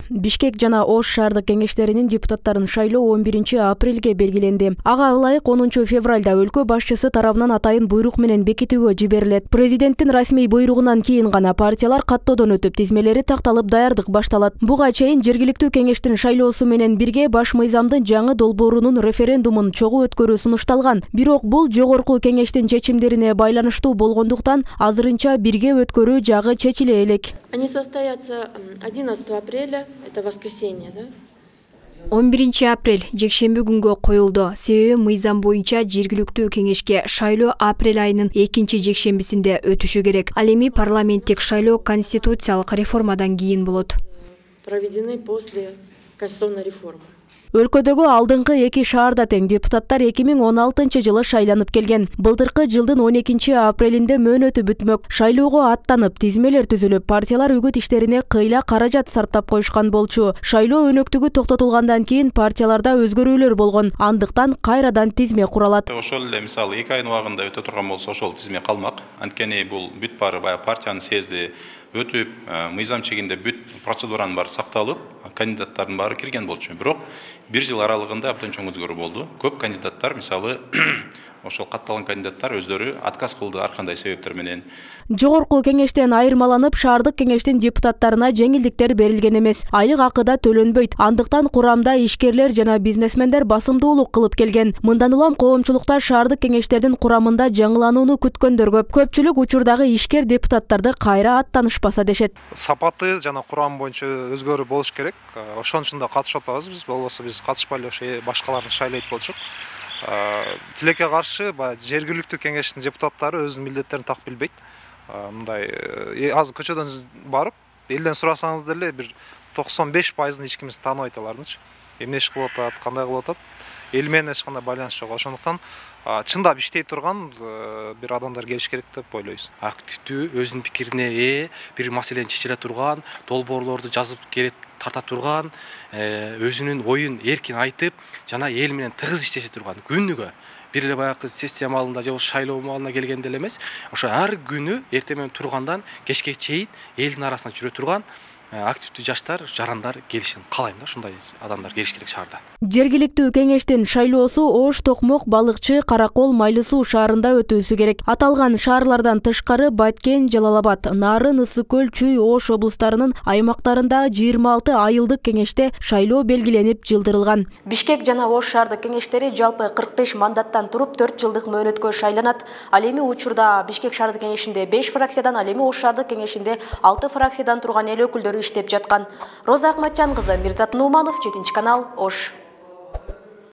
Бишкек жана Ош шаардык кеңештеринин депутаттарын шайлоо 11-апрелге белгиленди. Ага ылайык 10 февралда өлкө башчысы тарабынан атайын буйрук менен бекитүүгө жиберилет. Президенттин расмий буйругунан кийин гана партиялар каттоодон өтүп, тизмелери такталып даярдык башталат. Буга чейин жергиликтүү кеңештин шайлоосу менен бирге баш мыйзамдын жаңы долбоорунун референдумун чогуу өткөрүү сунушталган. Бирок бул жогорку кеңештин чечимдерине байланыштуу болгондуктан азырынча бирге өткөрүү жагы чечиле элек. Они состоятся 11 апреля, это воскресенье, да? 11 апрель жекшемби күнгө коюлду. Себеби мыйзам боюнча жергиликтүү кеңешке шайлоо апрель айынын 2 жекшембисинде өтүшү керек. Ал эми парламенттик шайлоо конституциялык реформадан кийин болот. Проведены после конституционной реформы. Өлкөдөгү алдыңкы 2 шаарда тең депутаттар 2016-жылы шайланып келген. Былтыркы жылдын 12 апрелинде мөөнөтү бүтмөк. Шайлоого аттанып, тизмелер түзүлүп, партиялар үгүт иштерине кыйла каражат сарптап коюшкан болчу. Шайлоо өнөктүгү токтотулгандан кийин партияларда өзгөрүүлөр болгон. Андыктан кайрадан тизме куралат. Ошол эле мисалы 2 айдын убагында өтө турган болсо ошол тизме калмак. Анткени бул бүт баары баягы партиянын съезди өтүп, мыйзам чегинде бүт процедуранын баары сакталып, кандидаттардын баары кирген болчу. Бирок 1 жыл аралыгында абдан чоң өзгөрүү болду. Көп кандидаттар, мисалы, ошол катталган кандидаттар өздөрү отказ кылды ар кандай себептер менен. Жогорку кеңештен айырмаланып, шаардык кеңештин депутаттарына жеңилдиктер берилген эмес. Айлык акы да төлөнбөйт. Андыктан курамда ишкерлер жана бизнесмендер басымдуулук кылып келген. Мындан улам коомчулукта шаардык кеңештердин курамында жаңыланууну күткөндөр көп. Көпчүлүк учурдагы ишкер депутаттарды кайра аттанышпаса дешет. Сапаты жана курам боюнча өзгөрүү болуш керек. Ошон үчүн да катышып атабыз биз. Болбосо биз катышпай эле башкаларды шайлайт болчук. Тилекке каршы жергиликтүү кеңештин депутаттары өзүнүн милдеттерин так билбейт. Мындай азыр көчөдөн барып, элден сурасаңыз деле бир 95%-ын эч кимиз тааныбайт алардынчы. Эмне иш кылып атат, кандай кылып атат, эл менен эч кандай байланыш жок. Ошондуктан чындап иштей турган бир адамдар келиш керек деп ойлойбуз. Активдүү, өзүнүн пикирине ээ, бир маселени чечиле турган, долбоорлорду жазып келип тарта турган, өзүнүн оюн эркин айтып, жана эл менен тыгыз иштеше турган күнүгө. Бир эле баягы сессия маалында же шайлоо маалына келгенде эле эмес, ошо ар күнү эртең менен тургандан кечке чейин элдин арасында жүрө турган активдүү жаштар, жарандар келишин каалайм да, ушундай адамдар келиш керек шаарда. Жергиликтүү кеңештин шайлоосу Ош, Токмок, Балыкчы, Каракол, Майлы суу шаарында өтүүсү керек. Аталган шаарлардан тышкары Баткен, Жалалабад, Нарын, Ысык көл, Чүй, Ош облустарынын аймактарында 26 айылдык кеңеште шайлоо белгиленип жылдырылган. Бишкек жана Ош шаардык кеңештери жалпы 45 мандаттан туруп 4 жылдык мөөнөткө шайланат. Ал эми учурда Бишкек шаардык кеңешинде 5 фракциядан, ал эми Ош шаардык кеңешинде 6 фракциядан турган эл өкүлдөрү иштеп жаткан. Роза Акматжан кызы, Мирзат Нууманов, 7 канал, Ош.